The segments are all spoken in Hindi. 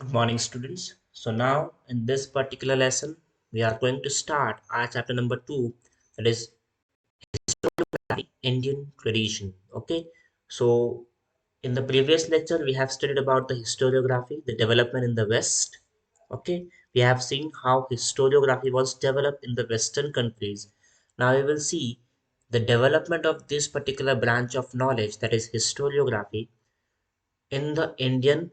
Good morning, students. So now in this particular lesson, we are going to start our chapter number 2, that is Indian tradition. Okay. So in the previous lecture, we have studied about the historiography, the development in the West. Okay. We have seen how historiography was developed in the Western countries. Now we will see the development of this particular branch of knowledge, that is historiography, in the Indian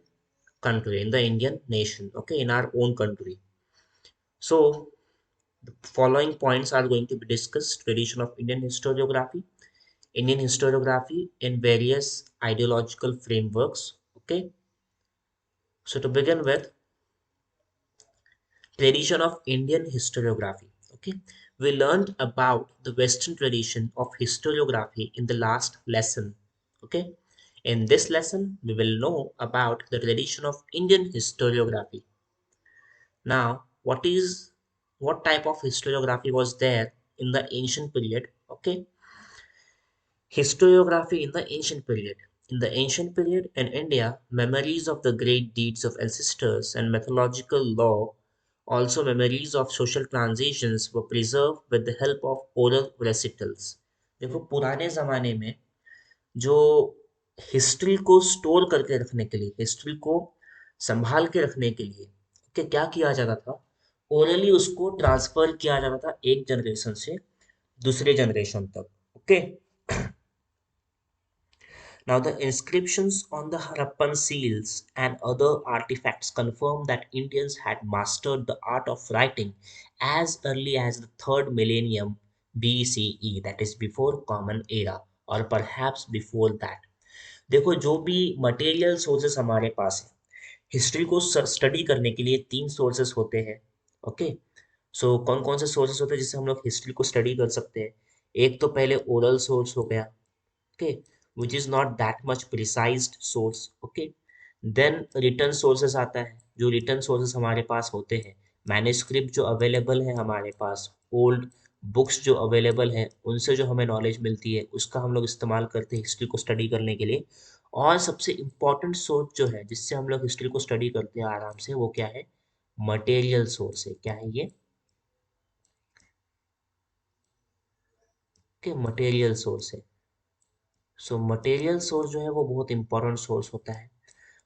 country, in the Indian nation, okay, in our own country. So the following points are going to be discussed: tradition of Indian historiography in various ideological frameworks. Okay, so to begin with, tradition of Indian historiography. Okay, we learned about the Western tradition of historiography in the last lesson. Okay, in this lesson, we will know about the tradition of Indian historiography. Now, what type of historiography was there in the ancient period? Okay, historiography in the ancient period. In the ancient period in India, memories of the great deeds of ancestors and mythological lore, also memories of social transitions, were preserved with the help of oral recitals. देखो पुराने ज़माने में जो हिस्ट्री को स्टोर करके रखने के लिए, हिस्ट्री को संभाल के रखने के लिए, कि क्या किया जाता था, ओरली उसको ट्रांसफर किया जाता था एक जनरेशन से दूसरे जनरेशन तक. Okay. Now, the inscriptions on the Harappan seals and other artifacts confirm that Indians had mastered the art of writing as early as the third millennium BCE, that is before Common Era, or perhaps before that. देखो जो भी मटेरियल सोर्सेस हमारे पास है, हिस्ट्री को स्टडी करने के लिए तीन सोर्सेस होते हैं. ओके. सो कौन कौन से सोर्सेस होते हैं जिससे हम लोग हिस्ट्री को स्टडी कर सकते हैं? एक तो पहले ओरल सोर्स हो गया. Okay, which is not that much precised source. Okay, then written sources आता है. जो written sources हमारे पास होते हैं, मैन्युस्क्रिप्ट जो अवेलेबल है हमारे पास, ओल्ड बुक्स जो अवेलेबल है, उनसे जो हमें नॉलेज मिलती है उसका हम लोग इस्तेमाल करते हैं हिस्ट्री को स्टडी करने के लिए. और सबसे इम्पॉर्टेंट सोर्स जो है जिससे हम लोग हिस्ट्री को स्टडी करते हैं आराम से, वो क्या है? मटेरियल सोर्स है. क्या है ये? कि मटेरियल सोर्स है. सो मटेरियल सोर्स जो है वो बहुत इंपॉर्टेंट सोर्स होता है.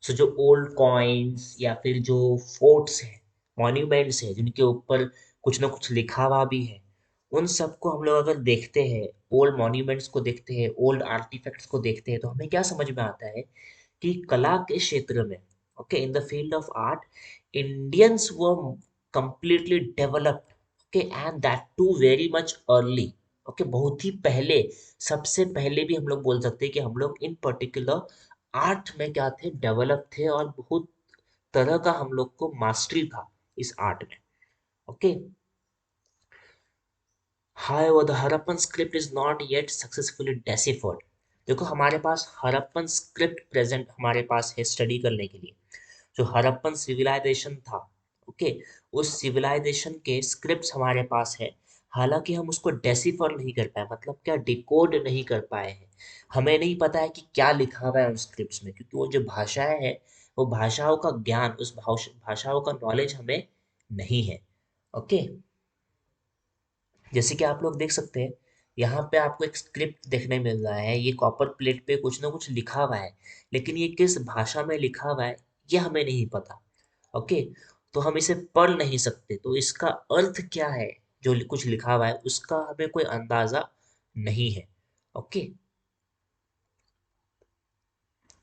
सो जो ओल्ड कॉइन्स या फिर जो फोर्ट्स हैं, मॉन्यूमेंट्स हैं, जिनके ऊपर कुछ ना कुछ लिखा हुआ भी है, उन सबको हम लोग अगर देखते हैं, ओल्ड मॉन्यूमेंट्स को देखते हैं, ओल्ड आर्टिफैक्ट्स को देखते हैं, तो हमें क्या समझ में आता है कि कला के क्षेत्र में, okay, in the field of art, Indians were completely developed. Okay, and that too very much early. Okay, बहुत ही पहले, सबसे पहले भी हम लोग बोल सकते हैं कि हम लोग इन पर्टिकुलर आर्ट में क्या थे, डेवलप थे, और बहुत तरह का हम लोग को मास्टरी था इस आर्ट में. Okay. However, the Harappan script is not yet successfully deciphered. देखो हमारे पास हरप्पन स्क्रिप्ट प्रेजेंट हमारे पास है स्टडी करने के लिए. जो हरप्पन सिविलाइजेशन था, ओके, उस सिविलाइजेशन के स्क्रिप्ट्स हमारे पास है. हालांकि हम उसको डेसिफर नहीं कर पाए, मतलब क्या, डिकोड नहीं कर पाए हैं. हमें नहीं पता है कि क्या लिखा हुआ है उन स्क्रिप्ट्स में, क्योंकि वो जो भाषाएं हैं, वो भाषाओं का ज्ञान, उस भाषाओं का नॉलेज हमें नहीं है. ओके. जैसे कि आप लोग देख सकते हैं, यहाँ पे आपको एक स्क्रिप्ट देखने मिल रहा है. ये कॉपर प्लेट पे कुछ ना कुछ लिखा हुआ है, लेकिन ये किस भाषा में लिखा हुआ है ये हमें नहीं पता. ओके. तो हम इसे पढ़ नहीं सकते, तो इसका अर्थ क्या है जो कुछ लिखा हुआ है उसका हमें कोई अंदाजा नहीं है. ओके.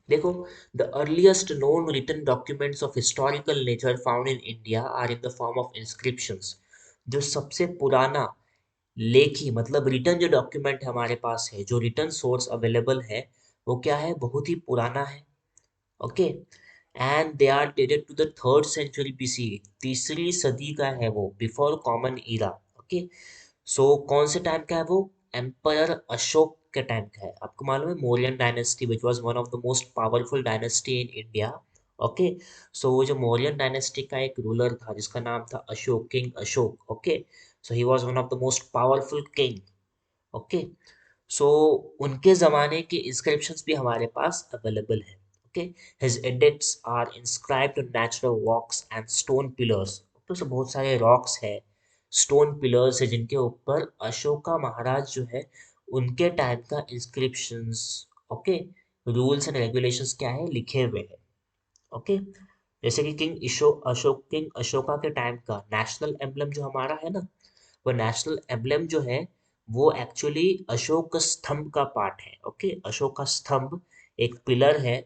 देखो, the earliest known written documents of historical nature found in India are in the form of inscriptions. जो सबसे पुराना लेखी, मतलब रिटर्न जो डॉक्यूमेंट हमारे पास है, जो रिटर्न सोर्स अवेलेबल है, वो क्या है? बहुत ही पुराना है. Okay. And they are dated to the third century BC. तीसरी सदी का है वो, before common era. Okay. So कौन से टाइम का है वो? एम्पायर अशोक के टाइम का है. आपको मालूम है Mauryan dynasty which was one of the most powerful dynasty in India. Okay. So वो जो मौर्यन डायनेस्टी का एक रूलर था जिसका नाम था Ashok, king Ashok. Okay. So he was one of the most powerful king. Okay. सो उनके ज़माने के इंस्क्रिप्शंस भी हमारे पास अवेलेबल है. Okay, his edicts are inscribed on natural rocks and stone pillars. तो so बहुत सारे rocks है, stone pillars है जिनके ऊपर अशोका महाराज जो है उनके टाइम का inscriptions, okay, rules and regulations क्या है लिखे हुए हैं। ओके, जैसे कि किंग अशोका के टाइम का नेशनल एम्बलम जो हमारा है ना, वो नेशनल एम्बलम जो है वो एक्चुअली अशोक स्तंभ का पार्ट है। ओके, अशोक का स्तंभ एक पिलर है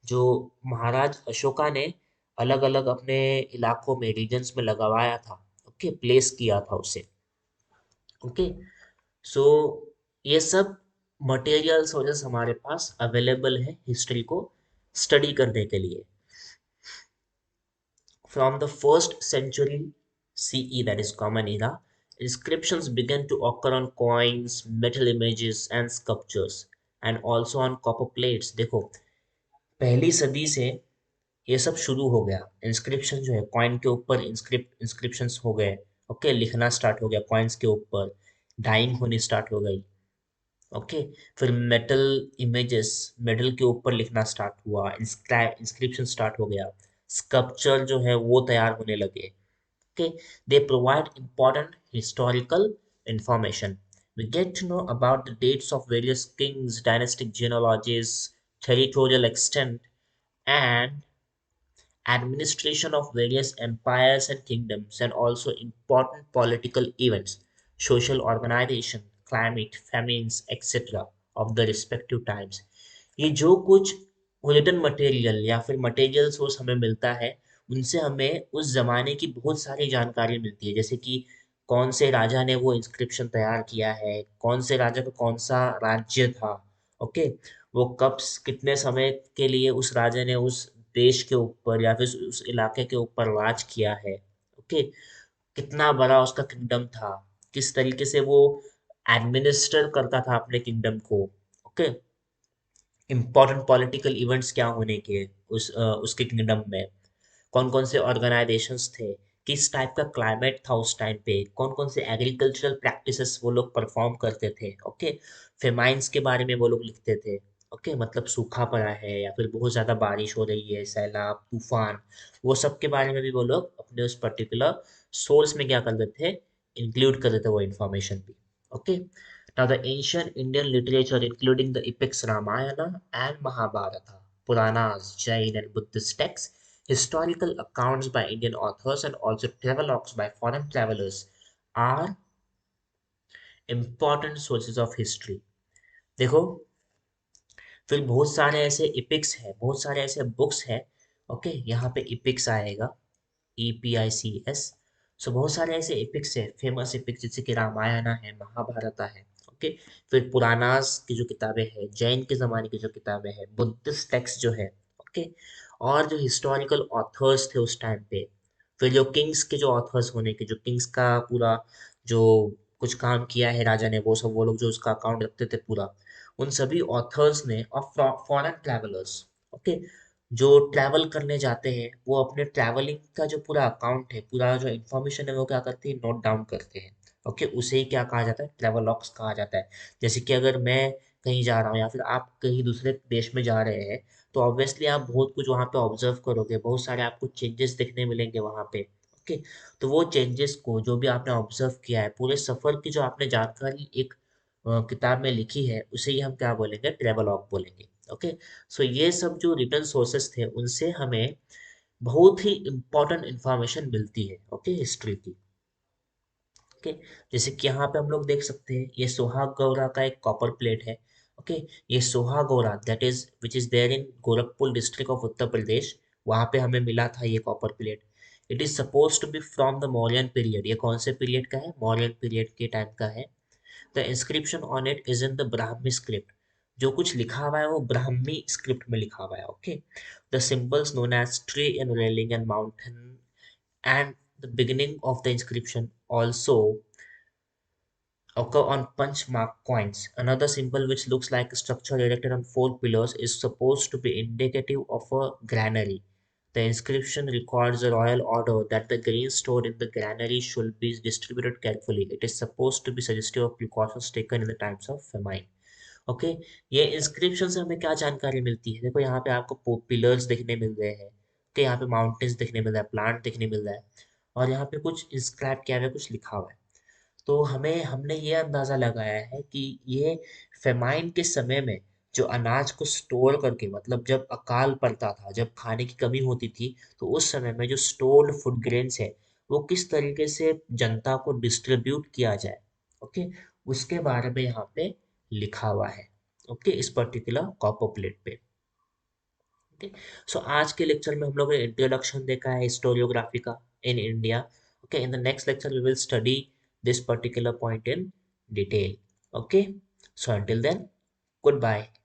जो महाराज अशोका ने अलग अलग अपने इलाकों में रीजन्स में लगवाया था। ओके, प्लेस किया था उसे। ओके, सो ये सब मटेरियल सोर्सेस हमारे पास अवेलेबल है हिस्ट्री को स्टडी करने के लिए। From the first century CE, that is Common Era, inscriptions began to occur on coins, metal images, and sculptures, and also on copper plates. देखो, पहली सदी से ये सब शुरू हो गया। इंस्क्रिप्शन जो है कॉइन के ऊपर इंस्क्रिप्शंस हो गए। ओके, लिखना स्टार्ट हो गया कॉइन्स के ऊपर, डाइंग होनी स्टार्ट हो गई। ओके, फिर मेटल इमेजेस, मेटल के ऊपर लिखना स्टार्ट हुआ, इंस्क्रिप्शन स्टार्ट हो गया, स्कल्पचर जो है वो तैयार होने लगे। Okay, they provide important historical information. We get to know about the dates of various kings, dynastic genealogies, territorial extent, and administration of various empires and kingdoms, and also important political events, social organization, climate, famines, etc. of the respective times. ये जो कुछ बुलेटिन मटेरियल या फिर मटेरियल सोर्स हमें मिलता है उनसे हमें उस जमाने की बहुत सारी जानकारी मिलती है, जैसे कि कौन से राजा ने वो इंस्क्रिप्शन तैयार किया है, कौन से राजा का कौन सा राज्य था। ओके, वो कब कितने समय के लिए उस राजा ने उस देश के ऊपर या फिर उस इलाके के ऊपर राज किया है। ओके, कितना बड़ा उसका किंगडम था, किस तरीके से वो एडमिनिस्टर करता था अपने किंगडम को। ओके, इम्पोर्टेंट पॉलिटिकल इवेंट्स क्या होने के उसके किंगडम में, कौन कौन से ऑर्गेनाइजेशंस थे, किस टाइप का क्लाइमेट था उस टाइम पे, कौन कौन से एग्रीकल्चरल प्रैक्टिसेस वो लोग परफॉर्म करते थे। ओके, फेमाइंस के बारे में वो लोग लिखते थे। ओके, मतलब सूखा पड़ा है या फिर बहुत ज़्यादा बारिश हो रही है, सैलाब, तूफान, वो सब के बारे में भी वो लोग अपने उस पर्टिकुलर सोर्स में क्या करते थे, इंक्लूड करते थे वो इन्फॉर्मेशन भी। Okay, now the ancient Indian literature including the epics Ramayana and Mahabharata, Puranas, Jain and Buddhist texts, historical accounts by Indian authors and also travelogues by foreign travelers are important sources of history. देखो, फिर बहुत सारे ऐसे इपिक्स हैं, बहुत सारे ऐसे बुक्स हैं। ओके, यहाँ पे इपिक्स आएगा, EPICS। सो बहुत सारे ऐसे एपिक्स है, फेमस एपिक्स, जैसे कि रामायण है, महाभारत है। ओके, फिर पुरानास की जो किताबें हैं, जैन के ज़माने की जो किताबें हैं, बुद्धिस्ट टेक्स्ट जो है। ओके, और जो हिस्टोरिकल ऑथर्स थे उस टाइम पे, फिर जो किंग्स के जो ऑथर्स होने के, जो किंग्स का पूरा जो कुछ काम किया है राजा ने, वो सब वो लोग जो उसका अकाउंट रखते थे पूरा, उन सभी ऑथर्स ने, और फॉरेन ट्रैवलर्स। ओके, जो ट्रैवल करने जाते हैं वो अपने ट्रैवलिंग का जो पूरा अकाउंट है, पूरा जो इन्फॉर्मेशन है वो क्या करते हैं, नोट डाउन करते हैं। ओके, उसे ही क्या कहा जाता है, ट्रैवलॉग्स कहा जाता है। जैसे कि अगर मैं कहीं जा रहा हूँ या फिर आप कहीं दूसरे देश में जा रहे हैं, तो ऑब्वियसली आप बहुत कुछ वहाँ पे ऑब्जर्व करोगे, बहुत सारे आपको चेंजेस देखने मिलेंगे वहाँ पे। ओके, तो वो चेंजेस को जो भी आपने ऑब्जर्व किया है, पूरे सफ़र की जो आपने जानकारी एक किताब में लिखी है, उसे ही हम क्या बोलेंगे, ट्रैवलॉग बोलेंगे। ओके, सो ये सब जो रिटर्न सोर्सेस थे उनसे हमें बहुत ही इम्पोर्टेंट इंफॉर्मेशन मिलती है। ओके, हिस्ट्री की। ओके, जैसे कि यहाँ पे हम लोग देख सकते हैं, ये सोहाग गौरा का एक कॉपर प्लेट है। ओके, ये Sohgaura that is which is there in Gorakhpur district of Uttar Pradesh, वहाँ पे हमें मिला था ये copper plate. It is suppose to be from the Mauryan period. ये कौन से पीरियड का है, मौर्यन पीरियड के टाइम का है। The inscription on it is in the Brahmi script. जो कुछ लिखा हुआ है वो ब्राह्मी स्क्रिप्ट में लिखा हुआ है। Okay, the symbols known as tree and railing and mountain and the beginning of the inscription also occur on punch mark coins. Another symbol which looks like a structure erected on four pillars is supposed to be indicative of a granary. The inscription records a royal order that the grain stored in the granary should be distributed carefully. It is supposed to be suggestive of precautions taken in the times of famine. Okay. ये इंस्क्रिप्शन से हमें क्या जानकारी मिलती है? देखो यहाँ पे आपको पिलर्स देखने मिल रहे हैं, ओके, यहाँ पे माउंटेन्स देखने मिल रहा है, प्लांट देखने मिल रहा है, और यहाँ पे कुछ इंस्क्राइब किया हुआ है, कुछ लिखा हुआ है। तो हमें हमने ये अंदाजा लगाया है कि ये फेमाइन के समय में जो अनाज को स्टोर करके, मतलब जब अकाल पड़ता था, जब खाने की कमी होती थी, तो उस समय में जो स्टोर्ड फूड ग्रेन्स है वो किस तरीके से जनता को डिस्ट्रीब्यूट किया जाए, ओके, उसके बारे में यहाँ पे लिखा हुआ है, ओके, इस पर्टिकुलर कॉपर प्लेट पे। ओके। सो आज के लेक्चर में हम लोगों ने इंट्रोडक्शन देखा है हिस्टोरियोग्राफी का इन India. Okay, in the next lecture we will study this particular point in detail. Okay, so until then, goodbye.